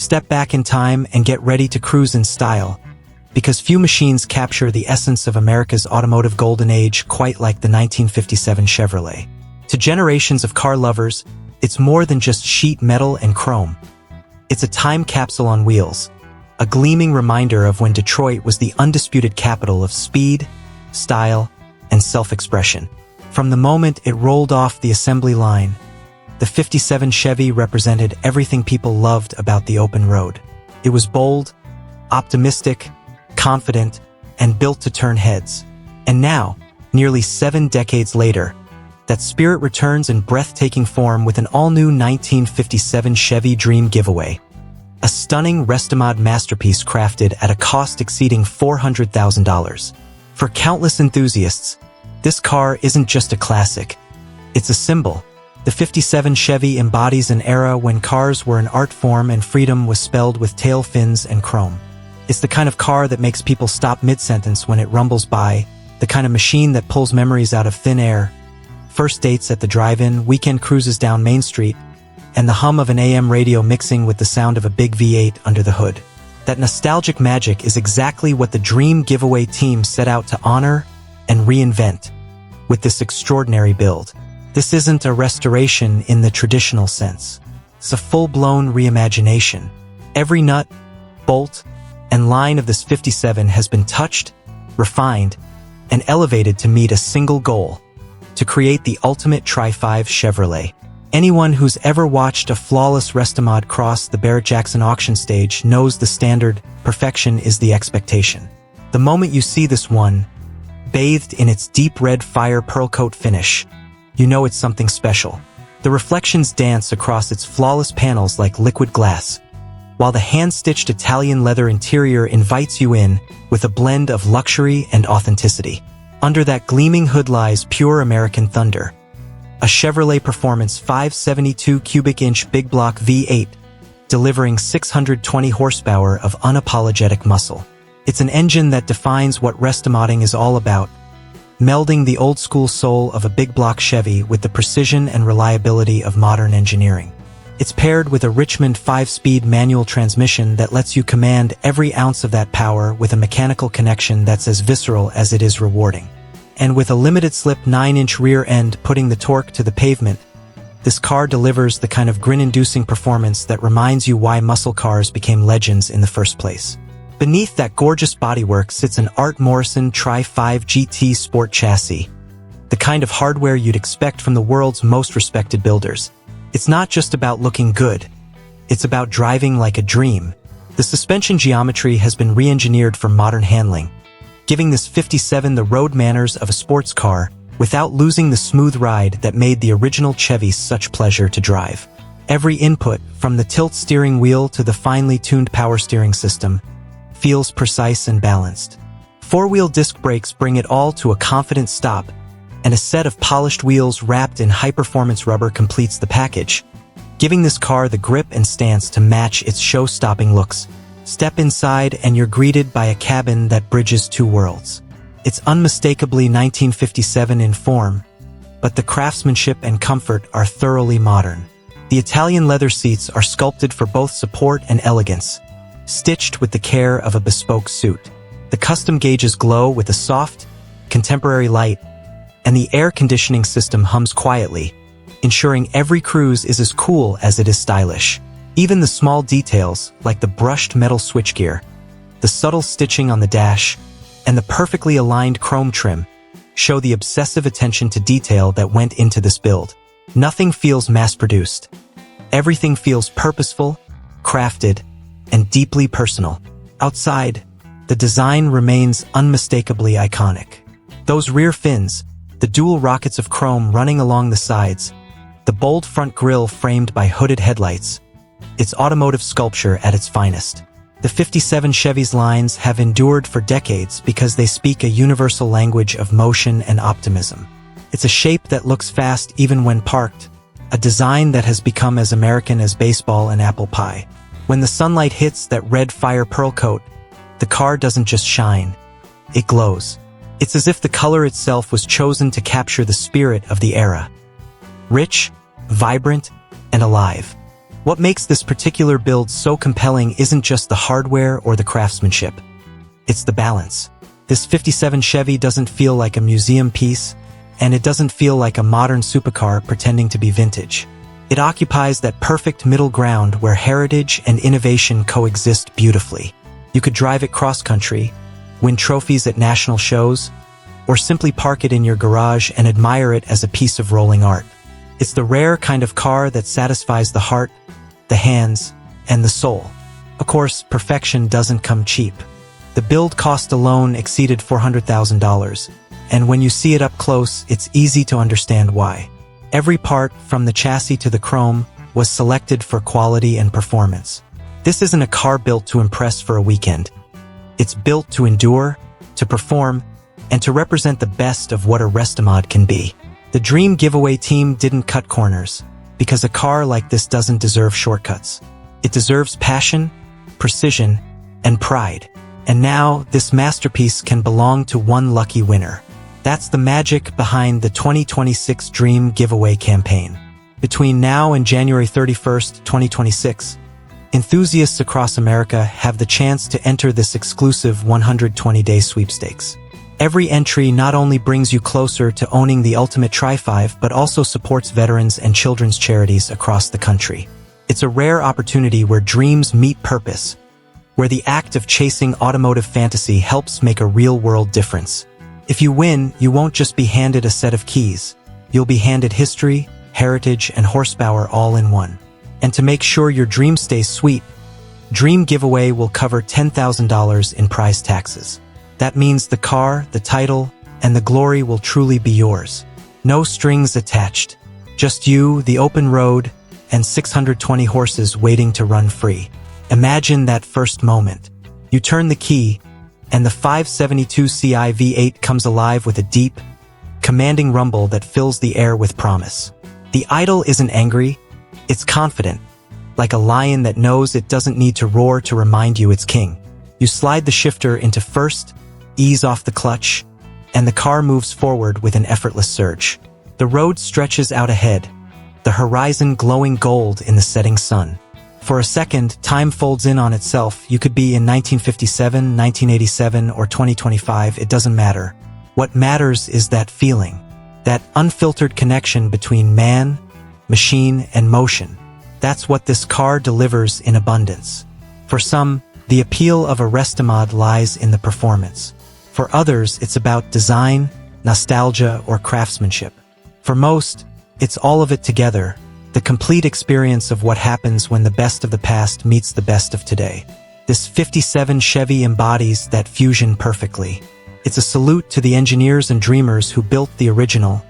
step back in time and get ready to cruise in style, because few machines capture the essence of America's automotive golden age quite like the 1957 Chevrolet. To generations of car lovers, it's more than just sheet metal and chrome. It's a time capsule on wheels, a gleaming reminder of when Detroit was the undisputed capital of speed, style, and self-expression. From the moment it rolled off the assembly line, the '57 Chevy represented everything people loved about the open road. It was bold, optimistic, confident, and built to turn heads. And now, nearly 7 decades later, that spirit returns in breathtaking form with an all-new 1957 Chevy Dream Giveaway, a stunning Restomod masterpiece crafted at a cost exceeding $400,000. For countless enthusiasts, this car isn't just a classic, it's a symbol. The '57 Chevy embodies an era when cars were an art form and freedom was spelled with tail fins and chrome. It's the kind of car that makes people stop mid-sentence when it rumbles by, the kind of machine that pulls memories out of thin air. First dates at the drive-in, weekend cruises down Main Street, and the hum of an AM radio mixing with the sound of a big V8 under the hood. That nostalgic magic is exactly what the Dream Giveaway team set out to honor and reinvent with this extraordinary build. This isn't a restoration in the traditional sense. It's a full-blown reimagination. Every nut, bolt, and line of this '57 has been touched, refined, and elevated to meet a single goal: to create the ultimate Tri-5 Chevrolet. Anyone who's ever watched a flawless Restomod cross the Barrett-Jackson auction stage knows the standard, perfection is the expectation. The moment you see this one, bathed in its deep red fire pearlcoat finish, you know it's something special. The reflections dance across its flawless panels like liquid glass, while the hand-stitched Italian leather interior invites you in with a blend of luxury and authenticity. Under that gleaming hood lies pure American thunder, a Chevrolet Performance 572 cubic inch big block V8, delivering 620 horsepower of unapologetic muscle. It's an engine that defines what Restomodding is all about, melding the old-school soul of a big block Chevy with the precision and reliability of modern engineering. It's paired with a Richmond 5-speed manual transmission that lets you command every ounce of that power with a mechanical connection that's as visceral as it is rewarding. And with a limited-slip 9-inch rear end putting the torque to the pavement, this car delivers the kind of grin-inducing performance that reminds you why muscle cars became legends in the first place. Beneath that gorgeous bodywork sits an Art Morrison Tri-5 GT Sport chassis, the kind of hardware you'd expect from the world's most respected builders. It's not just about looking good, it's about driving like a dream. The suspension geometry has been re-engineered for modern handling, giving this '57 the road manners of a sports car without losing the smooth ride that made the original Chevy such pleasure to drive. Every input, from the tilt steering wheel to the finely tuned power steering system, feels precise and balanced. Four-wheel disc brakes bring it all to a confident stop, and a set of polished wheels wrapped in high-performance rubber completes the package, giving this car the grip and stance to match its show-stopping looks. Step inside and you're greeted by a cabin that bridges two worlds. It's unmistakably 1957 in form, but the craftsmanship and comfort are thoroughly modern. The Italian leather seats are sculpted for both support and elegance, stitched with the care of a bespoke suit. The custom gauges glow with a soft, contemporary light, and the air conditioning system hums quietly, ensuring every cruise is as cool as it is stylish. Even the small details, like the brushed metal switchgear, the subtle stitching on the dash, and the perfectly aligned chrome trim, show the obsessive attention to detail that went into this build. Nothing feels mass-produced. Everything feels purposeful, crafted, and deeply personal. Outside, the design remains unmistakably iconic. Those rear fins, the dual rockets of chrome running along the sides, the bold front grille framed by hooded headlights, it's automotive sculpture at its finest. The '57 Chevy's lines have endured for decades because they speak a universal language of motion and optimism. It's a shape that looks fast even when parked, a design that has become as American as baseball and apple pie. When the sunlight hits that red fire pearlcoat, the car doesn't just shine, it glows. It's as if the color itself was chosen to capture the spirit of the era. Rich, vibrant, and alive. What makes this particular build so compelling isn't just the hardware or the craftsmanship. It's the balance. This 57 Chevy doesn't feel like a museum piece, and it doesn't feel like a modern supercar pretending to be vintage. It occupies that perfect middle ground where heritage and innovation coexist beautifully. You could drive it cross-country, win trophies at national shows, or simply park it in your garage and admire it as a piece of rolling art. It's the rare kind of car that satisfies the heart, the hands, and the soul. Of course, perfection doesn't come cheap. The build cost alone exceeded $400,000, and when you see it up close, it's easy to understand why. Every part, from the chassis to the chrome, was selected for quality and performance. This isn't a car built to impress for a weekend. It's built to endure, to perform, and to represent the best of what a Restomod can be. The Dream Giveaway team didn't cut corners, because a car like this doesn't deserve shortcuts. It deserves passion, precision, and pride. And now, this masterpiece can belong to one lucky winner. That's the magic behind the 2026 Dream Giveaway campaign. Between now and January 31st, 2026, enthusiasts across America have the chance to enter this exclusive 120-day sweepstakes. Every entry not only brings you closer to owning the ultimate Tri-5, but also supports veterans and children's charities across the country. It's a rare opportunity where dreams meet purpose, where the act of chasing automotive fantasy helps make a real-world difference. If you win, you won't just be handed a set of keys. You'll be handed history, heritage, and horsepower all in one. And to make sure your dream stays sweet, Dream Giveaway will cover $10,000 in prize taxes. That means the car, the title, and the glory will truly be yours. No strings attached. Just you, the open road, and 620 horses waiting to run free. Imagine that first moment. You turn the key, and the 572 Ci V8 comes alive with a deep, commanding rumble that fills the air with promise. The idol isn't angry, it's confident, like a lion that knows it doesn't need to roar to remind you it's king. You slide the shifter into first, ease off the clutch, and the car moves forward with an effortless surge. The road stretches out ahead, the horizon glowing gold in the setting sun. For a second, time folds in on itself. You could be in 1957, 1987, or 2025, it doesn't matter. What matters is that feeling, that unfiltered connection between man, machine, and motion. That's what this car delivers in abundance. For some, the appeal of a Restomod lies in the performance. For others, it's about design, nostalgia, or craftsmanship. For most, it's all of it together, the complete experience of what happens when the best of the past meets the best of today. This 57 Chevy embodies that fusion perfectly. It's a salute to the engineers and dreamers who built the original,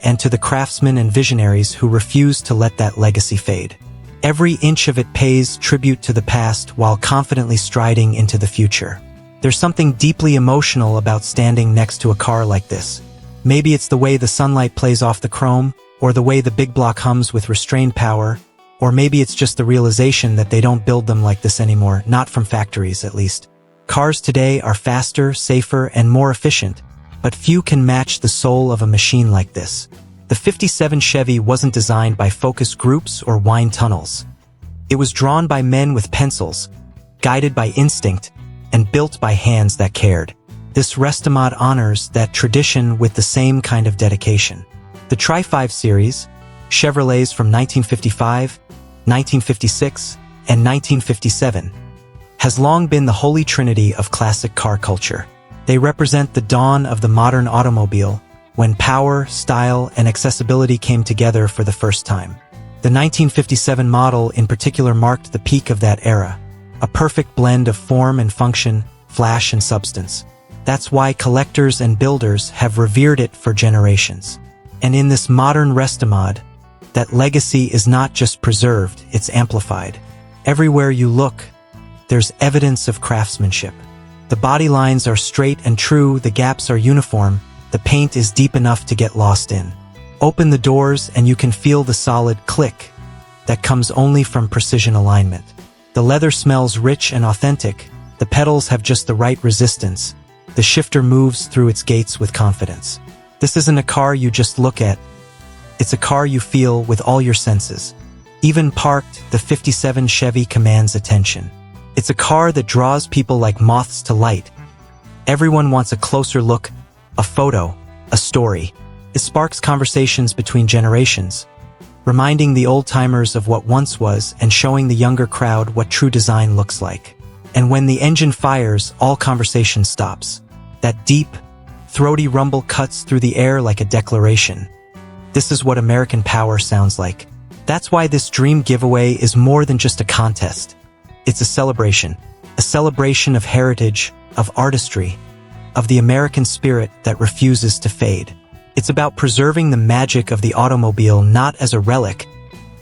and to the craftsmen and visionaries who refused to let that legacy fade. Every inch of it pays tribute to the past while confidently striding into the future. There's something deeply emotional about standing next to a car like this. Maybe it's the way the sunlight plays off the chrome, or the way the big block hums with restrained power, or maybe it's just the realization that they don't build them like this anymore, not from factories at least. Cars today are faster, safer, and more efficient, but few can match the soul of a machine like this. The 57 Chevy wasn't designed by focus groups or wind tunnels. It was drawn by men with pencils, guided by instinct, and built by hands that cared. This Restomod honors that tradition with the same kind of dedication. The Tri-5 series, Chevrolets from 1955, 1956, and 1957, has long been the holy trinity of classic car culture. They represent the dawn of the modern automobile, when power, style, and accessibility came together for the first time. The 1957 model in particular marked the peak of that era, a perfect blend of form and function, flash and substance. That's why collectors and builders have revered it for generations. And in this modern Restomod, that legacy is not just preserved, it's amplified. Everywhere you look, there's evidence of craftsmanship. The body lines are straight and true, the gaps are uniform, the paint is deep enough to get lost in. Open the doors and you can feel the solid click that comes only from precision alignment. The leather smells rich and authentic, the pedals have just the right resistance, the shifter moves through its gates with confidence. This isn't a car you just look at, it's a car you feel with all your senses. Even parked, the '57 Chevy commands attention. It's a car that draws people like moths to light. Everyone wants a closer look, a photo, a story. It sparks conversations between generations, reminding the old-timers of what once was and showing the younger crowd what true design looks like. And when the engine fires, all conversation stops. That deep, throaty rumble cuts through the air like a declaration. This is what American power sounds like. That's why this dream giveaway is more than just a contest. It's a celebration of heritage, of artistry, of the American spirit that refuses to fade. It's about preserving the magic of the automobile not as a relic,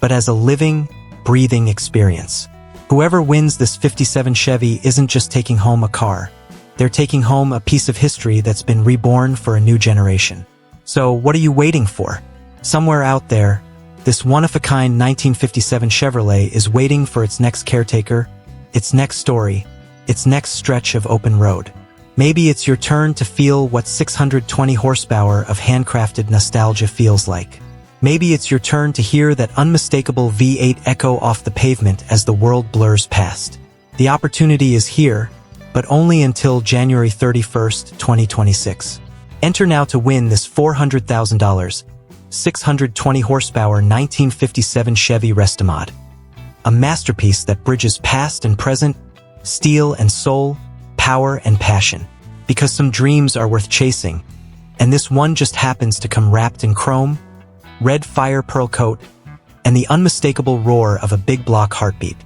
but as a living, breathing experience. Whoever wins this '57 Chevy isn't just taking home a car. They're taking home a piece of history that's been reborn for a new generation. So what are you waiting for? Somewhere out there, this one-of-a-kind 1957 Chevrolet is waiting for its next caretaker, its next story, its next stretch of open road. Maybe it's your turn to feel what 620 horsepower of handcrafted nostalgia feels like. Maybe it's your turn to hear that unmistakable V8 echo off the pavement as the world blurs past. The opportunity is here, but only until January 31st, 2026. Enter now to win this $400,000, 620 horsepower 1957 Chevy Restomod. A masterpiece that bridges past and present, steel and soul, power and passion. Because some dreams are worth chasing, and this one just happens to come wrapped in chrome, Red Fire Pearlcoat, and the unmistakable roar of a big block heartbeat.